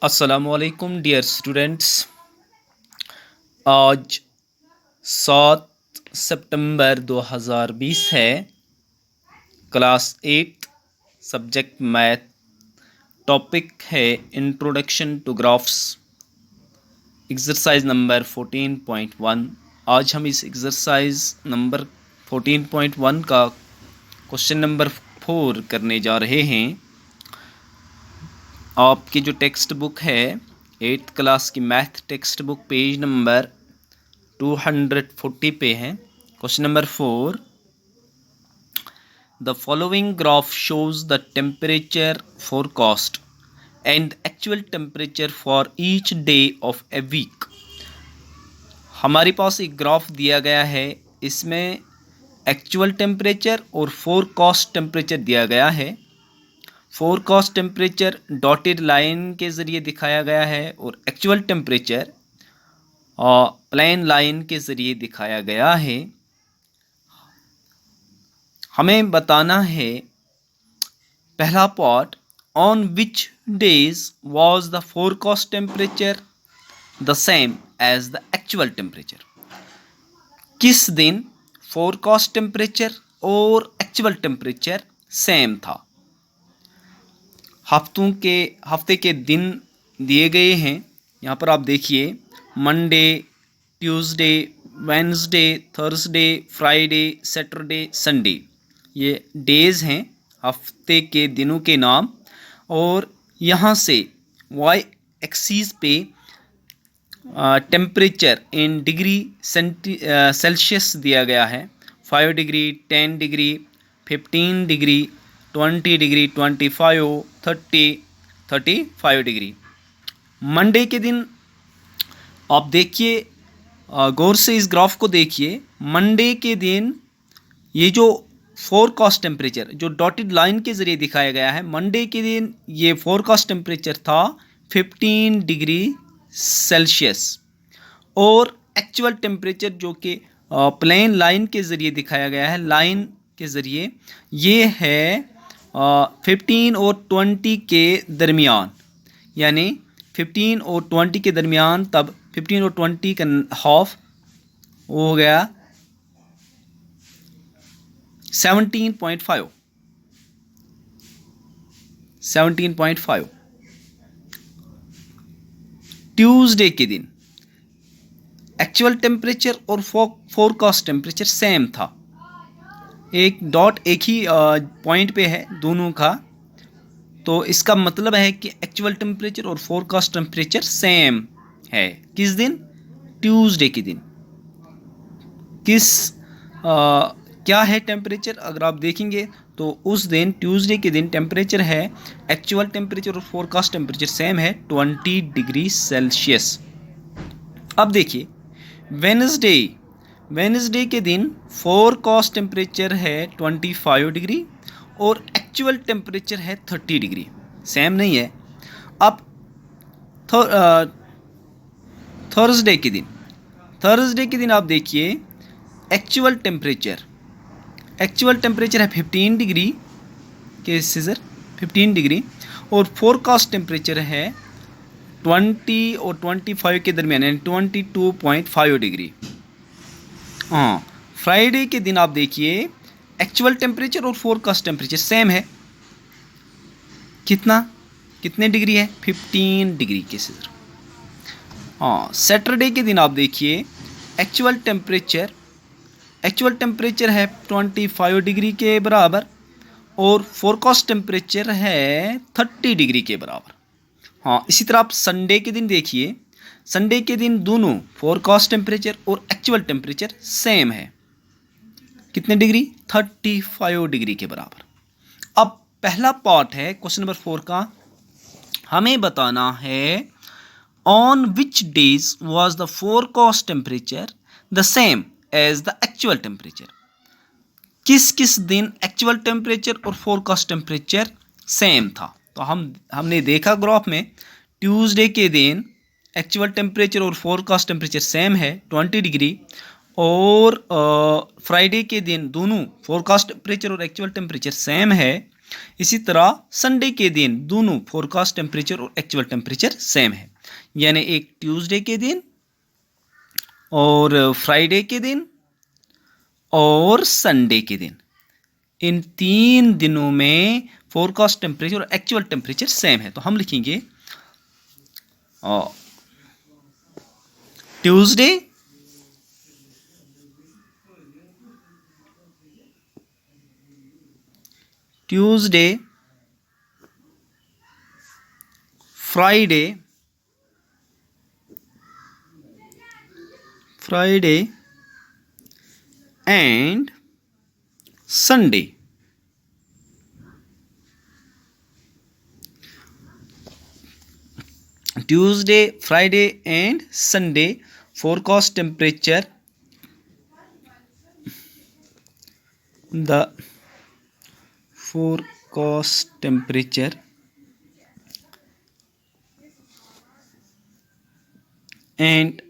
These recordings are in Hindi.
अस्सलामुअलैकुम डियर स्टूडेंट्स। आज 7 सितंबर 2020 है। क्लास 8 सब्जेक्ट मैथ, टॉपिक है introduction to graphs, exercise number 14.1। आज हम इस एक्सरसाइज नंबर 14.1 का क्वेश्चन नंबर 4 करने जा रहे हैं। आपकी जो टेक्स्ट बुक है 8th क्लास की math text book page number 240 पे है। Question number 4, the following graph shows the temperature forecast and actual temperature for each day of a week. हमारे पास एक ग्राफ दिया गया है, इसमें एक्चुअल टेम्परेचर और फोरकास्ट टेम्परेचर दिया गया है। फोरकास्ट टेम्परेचर डॉटेड लाइन के ज़रिए दिखाया गया है और एक्चुअल टेम्परेचर प्लेन लाइन के ज़रिए दिखाया गया है। हमें बताना है पहला part, on which days was the forecast temperature the same as the actual temperature. किस दिन फोरकास्ट टेम्परेचर और एक्चुअल टेम्परेचर सेम था। हफ्ते के दिन दिए गए हैं। यहाँ पर आप देखिए, Monday, Tuesday, Wednesday, Thursday, Friday, Saturday, Sunday, ये डेज़ हैं, हफ्ते के दिनों के नाम। और यहाँ से वाई एक्सिस पे टेम्परेचर इन डिग्री सेल्सियस दिया गया है। 5 degree, 10 degree, 15 degree, 20 degree, 25, 30, 35 degree. Monday के दिन आप देखिए, गौर से इस ग्राफ को देखिए। मंडे के दिन ये जो फोरकास्ट टेम्परेचर जो डॉटेड लाइन के ज़रिए दिखाया गया है, मंडे के दिन ये फोरकास्ट टेम्परेचर था 15 डिग्री सेल्सियस और एक्चुअल टेम्परेचर जो कि प्लेन लाइन के ज़रिए दिखाया गया है, लाइन के ज़रिए, ये है 15 और 20 के दरमियान, यानी 15 और 20 के दरमियान, तब 15 और 20 का हाफ हो गया 17.5। ट्यूसडे के दिन एक्चुअल टेम्परेचर और फोरकास्ट टेम्परेचर सेम था। एक डॉट एक ही पॉइंट पे है दोनों का, तो इसका मतलब है कि एक्चुअल टेम्परेचर और फोरकास्ट टेम्परेचर सेम है। किस दिन? ट्यूसडे के दिन। क्या है टेम्परेचर? अगर आप देखेंगे तो उस दिन ट्यूसडे के दिन टेम्परेचर है, एक्चुअल टेम्परेचर और फोरकास्ट टेम्परेचर सेम है 20 डिग्री सेल्सियस। अब देखिए, वेडनेसडे के दिन फोरकास्ट टेम्परेचर है 25 डिग्री और एक्चुअल टेम्परेचर है 30 डिग्री, सेम नहीं है। अब थर्सडे के दिन आप देखिए, एक्चुअल टेम्परेचर है 15 डिग्री के सीजर 15 डिग्री और फोरकास्ट टेम्परेचर है 20 और 25 के दरमियान, यानी 22.5 डिग्री। हाँ, फ्राइडे के दिन आप देखिए, एक्चुअल टेम्परेचर और फोरकास्ट टेम्परेचर सेम है। कितने डिग्री है? 15 डिग्री के सीजर। हाँ, सैटरडे के दिन आप देखिए, एक्चुअल टेम्परेचर है 25 डिग्री के बराबर और फोरकास्ट टेम्परेचर है 30 डिग्री के बराबर। हाँ, इसी तरह आप संडे के दिन देखिए, संडे के दिन दोनों फोरकास्ट टेम्परेचर और एक्चुअल टेम्परेचर सेम है। कितने डिग्री? 35 डिग्री के बराबर। अब पहला पार्ट है क्वेश्चन नंबर 4 का, हमें बताना है on which days was the forecast temperature the same as the actual temperature. किस दिन एक्चुअल टेम्परेचर और फोरकास्ट टेम्परेचर सेम था। तो हमने देखा ग्राफ में, ट्यूसडे के दिन एक्चुअल टेम्परेचर और फोरकास्ट टेम्परेचर सेम है 20 डिग्री और फ्राइडे के दिन दोनों फोरकास्ट टेम्परेचर और एक्चुअल टेम्परेचर सेम है इसी तरह संडे के दिन दोनों फोरकास्ट टेम्परेचर और एक्चुअल टेम्परेचर सेम है, यानी एक ट्यूसडे के दिन और फ्राइडे के दिन और संडे के दिन, इन 3 दिनों में फोरकास्ट टेम्परेचर और एक्चुअल टेम्परेचर सेम है। तो हम लिखेंगे Tuesday, Friday and Sunday. Tuesday, Friday and Sunday forecast temperature, the forecast temperature and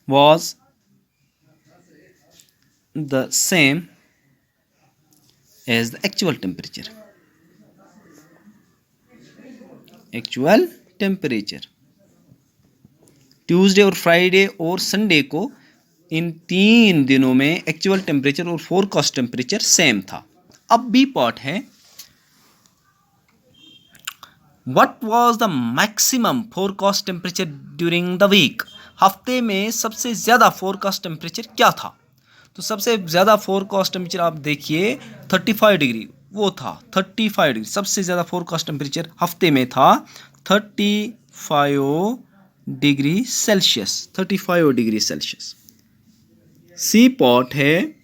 was the same as the actual temperature. Tuesday और फ्राइडे और संडे को इन 3 दिनों में एक्चुअल टेम्परेचर और फोरकास्ट टेम्परेचर सेम था। अब बी पार्ट है, what was the maximum forecast temperature during the week. हफ्ते में सबसे ज़्यादा फोरकास्ट टेम्परेचर क्या था। तो सबसे ज़्यादा फोरकास्ट टेम्परेचर आप देखिए 35 डिग्री, वो था 35 डिग्री। सबसे ज़्यादा फोरकास्ट टेम्परेचर हफ्ते में था 35 डिग्री सेल्सियस, 35 डिग्री सेल्सियस। सी पॉट है,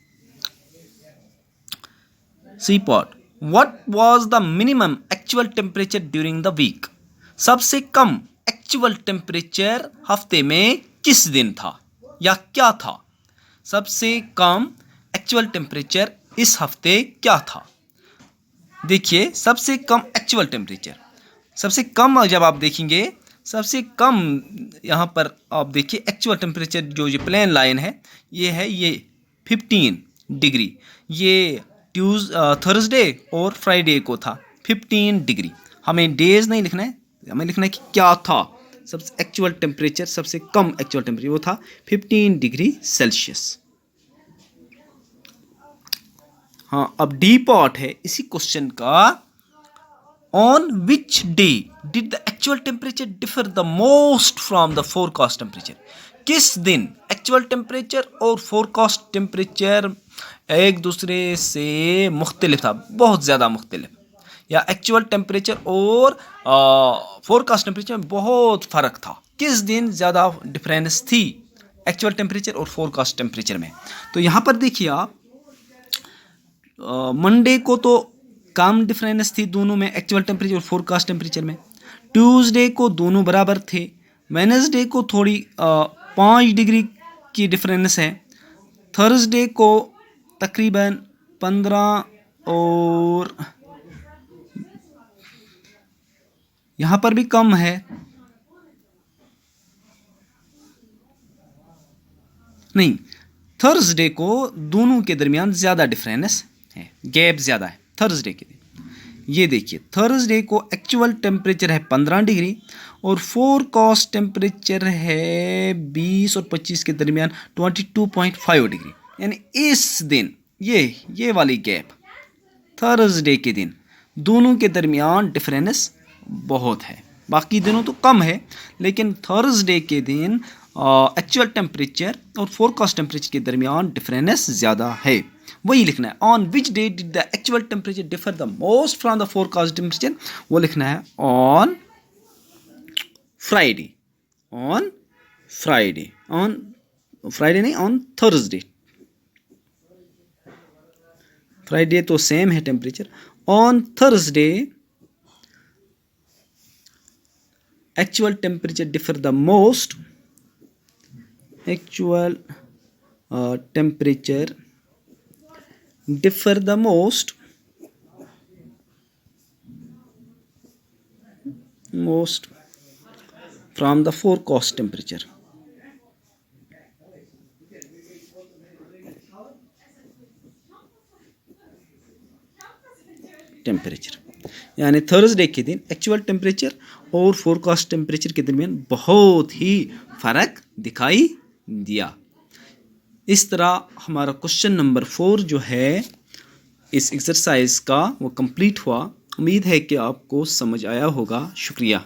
सी पॉट, what was the minimum actual temperature during the week. सबसे कम एक्चुअल टेम्परेचर हफ्ते में किस दिन था या क्या था। सबसे कम एक्चुअल टेम्परेचर इस हफ्ते क्या था। देखिए सबसे कम एक्चुअल टेम्परेचर, सबसे कम जब आप देखेंगे, सबसे कम यहाँ पर आप देखिए एक्चुअल टेम्परेचर जो ये प्लेन लाइन है ये 15 डिग्री, ये थर्सडे और फ्राइडे को था 15 डिग्री। हमें डेज नहीं लिखना है, हमें लिखना है कि क्या था सबसे एक्चुअल टेम्परेचर, सबसे कम एक्चुअल टेम्परेचर वो था 15 डिग्री सेल्सियस। हाँ, अब डी पार्ट है इसी क्वेश्चन का, On which day did the actual temperature differ the most from the forecast temperature? किस दिन एक्चुअल टेम्परेचर और फोरकास्ट टेम्परेचर एक दूसरे से मुख्तलिफ था, बहुत ज़्यादा मुख्तलिफ, या एक्चुअल टेम्परेचर और फोरकास्ट टेम्परेचर में बहुत फ़र्क था। किस दिन ज़्यादा डिफरेंस थी एक्चुअल टेम्परेचर और फोरकास्ट टेम्परेचर में। तो यहाँ पर देखिए आप, मंडे को तो कम डिफरेंस थी दोनों में एक्चुअल टेम्परेचर और फोरकास्ट टेम्परेचर में। ट्यूसडे को दोनों बराबर थे। वेडनेसडे को थोड़ी 5 डिग्री की डिफरेंस है। थर्सडे को तकरीबन 15 और यहाँ पर भी कम है, नहीं, थर्सडे को दोनों के दरमियान ज़्यादा डिफरेंस है, गैप ज़्यादा है थर्सडे के दिन। ये देखिए थर्सडे को एक्चुअल टेम्परेचर है 15 डिग्री और फोरकास्ट टेम्परेचर है 20 और 25 के दरमियान 22.5 डिग्री। यानी इस दिन ये वाली गैप थर्सडे के दिन दोनों के दरमियान डिफरेंस बहुत है। बाकी दिनों तो कम है, लेकिन थर्सडे के दिन एक्चुअल टेम्परेचर और फोरकास्ट टेम्परेचर के दरमियान डिफरेंस ज़्यादा है। वही लिखना है। On which day did the actual temperature differ the most from the forecast temperature, वो लिखना है on Friday, on Friday, on Friday नहीं, ऑन थर्सडे। फ्राइडे तो सेम है temperature. On Thursday actual temperature differ the most, actual temperature differ the most from the forecast temperature. Temperature, यानी थर्सडे के दिन एक्चुअल टेम्परेचर और फोरकास्ट टेम्परेचर के दरमियान बहुत ही फ़र्क दिखाई दिया। इस तरह हमारा क्वेश्चन नंबर 4 जो है इस एक्सरसाइज का वो कंप्लीट हुआ। उम्मीद है कि आपको समझ आया होगा। शुक्रिया।